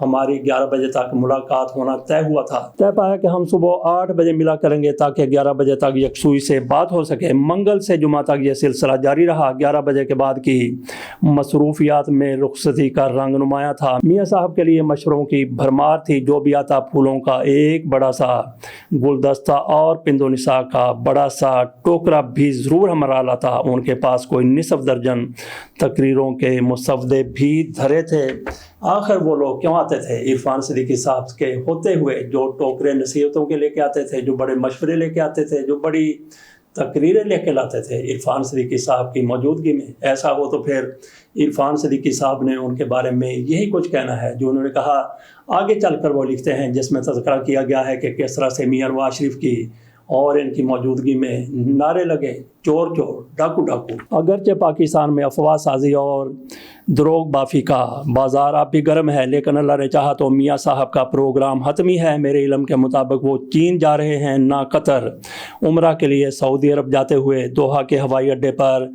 ہماری 11 بجے تک ملاقات ہونا طے ہوا تھا۔ طے پایا کہ ہم صبح 8 بجے ملا کریں گے تاکہ 11 بجے تک یکسوئی سے بات ہو سکے۔ منگل سے جمعہ تک یہ سلسلہ جاری رہا۔ 11 بجے کے بعد کی مصروفیات میں رخصتی کا رنگ نمایاں تھا۔ میاں صاحب کے لیے مشوروں کی بھرمار تھی۔ جو بھی آتا پھولوں کا ایک بڑا سا گلدستہ اور پند و نساء کا بڑا سا ٹوکرا بھی ضرور ہمارا لاتا۔ ان کے پاس کوئی نصف درجن تقریروں کے مسودے بھی دھرے تھے۔ آخر وہ لوگ کیوں آتے تھے؟ عرفان صدیقی صاحب کے ہوتے ہوئے جو ٹوکرے نصیحتوں کے لے کے آتے تھے، جو بڑے مشورے لے کے آتے تھے، جو بڑی تقریریں لے کے لاتے تھے عرفان صدیقی صاحب کی موجودگی میں۔ ایسا ہو تو پھر عرفان صدیقی صاحب نے ان کے بارے میں یہی کچھ کہنا ہے جو انہوں نے کہا۔ آگے چل کر وہ لکھتے ہیں جس میں تذکرہ کیا گیا ہے کہ کس طرح سے میاں نواز شریف کی اور ان کی موجودگی میں نعرے لگے، چور چور، ڈاکو ڈاکو۔ اگرچہ پاکستان میں افواہ سازی اور دروغ بافی کا بازار اب بھی گرم ہے، لیکن اللہ نے چاہا تو میاں صاحب کا پروگرام حتمی ہے۔ میرے علم کے مطابق وہ چین جا رہے ہیں، نہ قطر۔ عمرہ کے لیے سعودی عرب جاتے ہوئے دوحہ کے ہوائی اڈے پر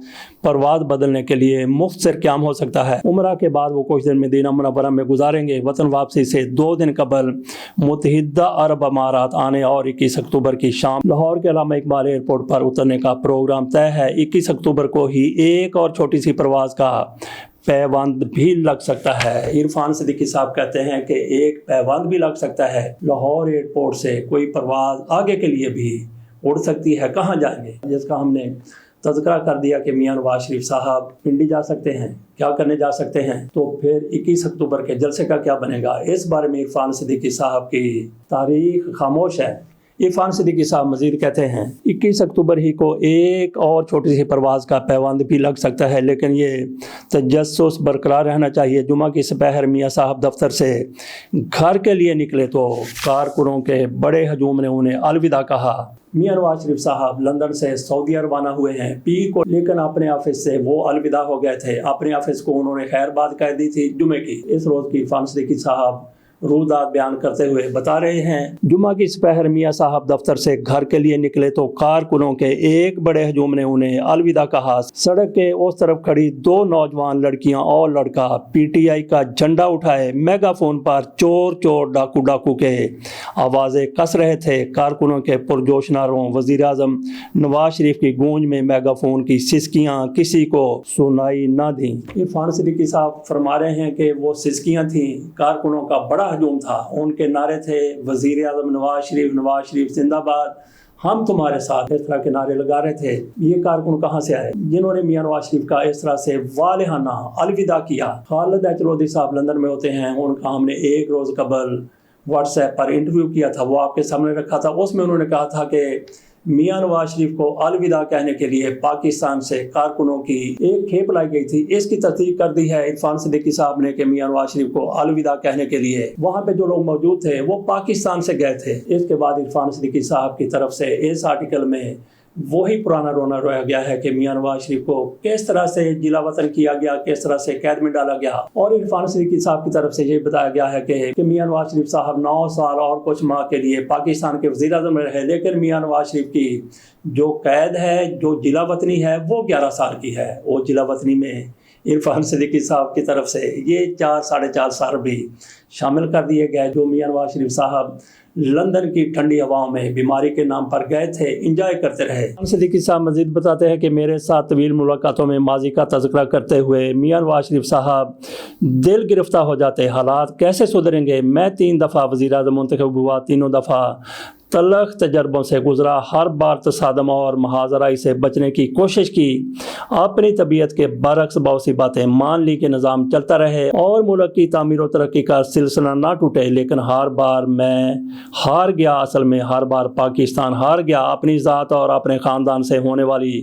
پرواز بدلنے کے لیے مختصر قیام ہو سکتا ہے۔ عمرہ کے بعد وہ کچھ دن مدینہ منورہ میں گزاریں گے۔ وطن واپسی سے 2 دن قبل متحدہ عرب امارات آنے اور 21 اکتوبر کی شام لاہور کے علامہ اقبال ایئرپورٹ پر اترنے کا پروگرام طے ہے۔ 21 اکتوبر کو ہی ایک اور چھوٹی سی پرواز کا پیوند بھی لگ سکتا ہے۔ عرفان صدیقی صاحب کہتے ہیں کہ ایک پیوند بھی لگ سکتا ہے۔ لاہور ایئرپورٹ سے کوئی پرواز آگے کے لیے بھی اڑ سکتی ہے۔ کہاں جائیں گے؟ جس کا ہم نے تذکرہ کر دیا کہ میاں نواز شریف صاحب پنڈی جا سکتے ہیں، کیا کرنے جا سکتے ہیں، تو پھر 21 اکتوبر کے جلسے کا کیا بنے گا؟ اس بارے میں عرفان صدیقی صاحب کی تاریخ خاموش ہے۔ عرفان صدیقی صاحب مزید کہتے ہیں 21 اکتوبر ہی کو ایک اور چھوٹی سی پرواز کا پیوند بھی لگ سکتا ہے، لیکن یہ تجسس برقرار رہنا چاہیے۔ جمعہ کی سپہر میاں صاحب دفتر سے گھر کے لیے نکلے تو کارکنوں کے بڑے ہجوم نے انہیں الوداع کہا۔ میاں نواز شریف صاحب لندن سے سعودیہ روانہ ہوئے ہیں پیر کو، لیکن اپنے آفس سے وہ الوداع ہو گئے تھے۔ اپنے آفس کو انہوں نے خیر بات کہہ دی تھی جمعے کی۔ اس روز کی عرفان صدیقی صاحب رودات بیان کرتے ہوئے بتا رہے ہیں، جمعہ کی سپہر میاں صاحب دفتر سے گھر کے لیے نکلے تو کارکنوں کے ایک بڑے ہجوم نے انہیں الوداع کہا۔ سڑک کے اس طرف کھڑی 2 نوجوان لڑکیاں اور لڑکا پی ٹی آئی کا جھنڈا اٹھائے میگا فون پر چور چور ڈاکو ڈاکو کے آوازیں کس رہے تھے۔ کارکنوں کے پرجوش نعروں، وزیر اعظم نواز شریف کی گونج میں میگا فون کی سسکیاں کسی کو سنائی نہ دیں۔ عرفان صدیقی صاحب فرما رہے ہیں کہ وہ سسکیاں تھیں، کارکنوں کا بڑا ہجوم تھا۔ ان کے نعرے تھے وزیر اعظم نواز شریف زندہ باد، ہم تمہارے ساتھ، اس طرح کے نعرے لگا رہے تھے۔ یہ کارکن کہاں سے آئے جنہوں نے میاں نواز شریف کا اس طرح سے والہانہ الوداع کیا؟ خالد چلودی صاحب لندن میں ہوتے ہیں، ان کا ہم نے ایک روز قبل واٹس ایپ پر انٹرویو کیا تھا، وہ آپ کے سامنے رکھا تھا۔ اس میں انہوں نے کہا تھا کہ میاں نواز شریف کو الوداع کہنے کے لیے پاکستان سے کارکنوں کی ایک کھیپ لائی گئی تھی۔ اس کی تصدیق کر دی ہے عرفان صدیقی صاحب نے کہ میاں نواز شریف کو الوداع کہنے کے لیے وہاں پہ جو لوگ موجود تھے وہ پاکستان سے گئے تھے۔ اس کے بعد عرفان صدیقی صاحب کی طرف سے اس آرٹیکل میں وہی پرانا رونا رویا گیا ہے کہ میاں نواز شریف کو کس طرح سے جلا وطن کیا گیا، کس طرح سے قید میں ڈالا گیا۔ اور عرفان صدیقی صاحب کی طرف سے یہ بتایا گیا ہے کہ میاں نواز شریف صاحب 9 سال اور کچھ ماہ کے لیے پاکستان کے وزیر اعظم رہے، لیکن میاں نواز شریف کی جو قید ہے، جو جلا وطنی ہے، وہ 11 سال کی ہے۔ وہ جلا وطنی میں عرفان صدیقی صاحب کی طرف سے یہ 4 ساڑھے 4 سال بھی شامل کر دیے گئے، جو میاں نواز شریف صاحب لندن کی ٹھنڈی ہواؤں میں بیماری کے نام پر گئے تھے، انجوائے کرتے رہے۔ عرفان صدیقی صاحب مزید بتاتے ہیں کہ میرے ساتھ طویل ملاقاتوں میں ماضی کا تذکرہ کرتے ہوئے میاں نواز شریف صاحب دل گرفتہ ہو جاتے، حالات کیسے سدھریں گے؟ میں 3 دفعہ وزیر اعظم منتخب ہوا، تینوں دفعہ تلخ تجربوں سے گزرا، ہر بار تصادم اور محاذرائی سے بچنے کی کوشش کی، اپنی طبیعت کے برعکس بہت سی باتیں مان لی کہ نظام چلتا رہے اور ملک کی تعمیر و ترقی کا سلسلہ نہ ٹوٹے، لیکن ہر بار میں ہار گیا۔ اصل میں ہر بار پاکستان ہار گیا۔ اپنی ذات اور اپنے خاندان سے ہونے والی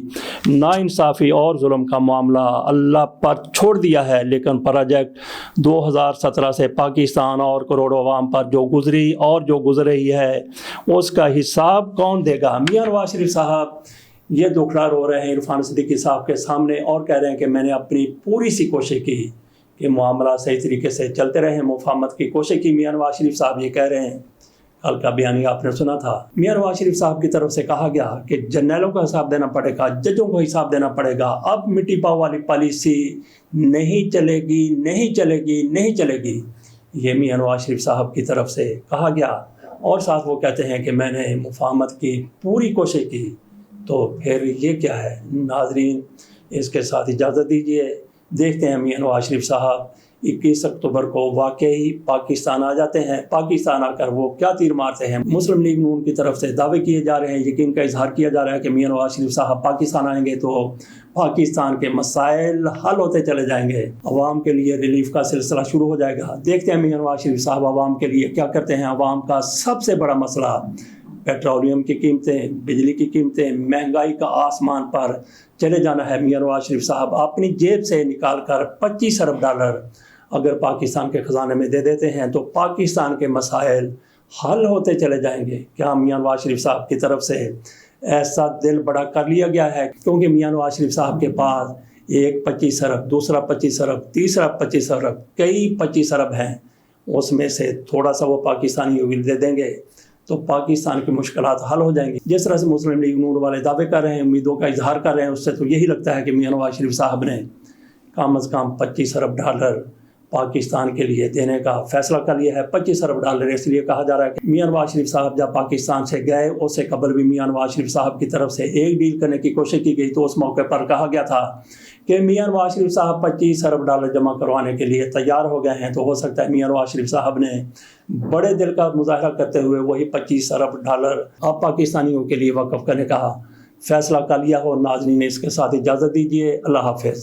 ناانصافی اور ظلم کا معاملہ اللہ پر چھوڑ دیا ہے، لیکن پروجیکٹ 2017 سے پاکستان اور کروڑوں عوام پر جو گزری اور جو گزر رہی ہے اس کا حساب کون دے گا؟ میاں نواز شریف صاحب یہ دکھڑا رو رہے ہیں عرفان صدیقی صاحب کے سامنے اور کہہ رہے ہیں کہ میں نے اپنی پوری سی کوشش کی کہ معاملہ صحیح طریقے سے چلتے رہیں، مفاہمت کی کوشش کی۔ میاں نواز شریف صاحب یہ کہہ رہے ہیں، کل کا بیانیہ آپ نے سنا تھا، میاں نواز شریف صاحب کی طرف سے کہا گیا کہ جرنیلوں کا حساب دینا پڑے گا، ججوں کو حساب دینا پڑے گا، اب مٹی پاؤ والی پالیسی نہیں چلے گی، نہیں چلے گی، نہیں چلے گی۔ یہ میاں نواز شریف صاحب کی طرف سے کہا گیا، اور ساتھ وہ کہتے ہیں کہ میں نے مفاہمت کی پوری کوشش کی، تو پھر یہ کیا ہے؟ ناظرین اس کے ساتھ اجازت دیجیے، دیکھتے ہیں میاں نواز شریف صاحب 21 اکتوبر کو واقعی پاکستان آ جاتے ہیں، پاکستان آ کر وہ کیا تیر مارتے ہیں۔ مسلم لیگ نون کی طرف سے دعوے کیے جا رہے ہیں، یقین کا اظہار کیا جا رہا ہے کہ میاں نواز شریف صاحب پاکستان آئیں گے تو پاکستان کے مسائل حل ہوتے چلے جائیں گے، عوام کے لیے ریلیف کا سلسلہ شروع ہو جائے گا۔ دیکھتے ہیں میاں نواز شریف صاحب عوام کے لیے کیا کرتے ہیں۔ عوام کا سب سے بڑا مسئلہ پیٹرولیم کی قیمتیں، بجلی کی قیمتیں، مہنگائی کا آسمان پر چلے جانا ہے۔ میاں نواز شریف صاحب اپنی جیب سے نکال کر 25 ارب ڈالر اگر پاکستان کے خزانے میں دے دیتے ہیں تو پاکستان کے مسائل حل ہوتے چلے جائیں گے۔ کیا میاں نواز شریف صاحب کی طرف سے ایسا دل بڑا کر لیا گیا ہے؟ کیونکہ میاں نواز شریف صاحب کے پاس ایک 25 ارب، دوسرا 25 ارب، تیسرا 25 ارب، کئی 25 ارب ہیں، اس میں سے تھوڑا سا وہ پاکستانیوں کو دے دیں گے تو پاکستان کی مشکلات حل ہو جائیں گی۔ جس طرح سے مسلم لیگ نون والے دعوے کر رہے ہیں، امیدوں کا اظہار کر رہے ہیں، اس سے تو یہی لگتا ہے کہ میاں نواز شریف صاحب نے کم از کم 25 ارب ڈالر پاکستان کے لیے دینے کا فیصلہ کر لیا ہے۔ 25 ارب ڈالر اس لیے کہا جا رہا ہے کہ میاں نواز شریف صاحب جب پاکستان سے گئے، اس سے قبل بھی میاں نواز شریف صاحب کی طرف سے ایک ڈیل کرنے کی کوشش کی گئی، تو اس موقع پر کہا گیا تھا کہ میاں نواز شریف صاحب 25 ارب ڈالر جمع کروانے کے لیے تیار ہو گئے ہیں، تو ہو سکتا ہے میاں نواز شریف صاحب نے بڑے دل کا مظاہرہ کرتے ہوئے وہی 25 ارب ڈالر اب پاکستانیوں کے لیے وقف کرنے کا فیصلہ کر لیا ہو۔ ناظرین اس کے ساتھ اجازت دیجیے، اللہ حافظ۔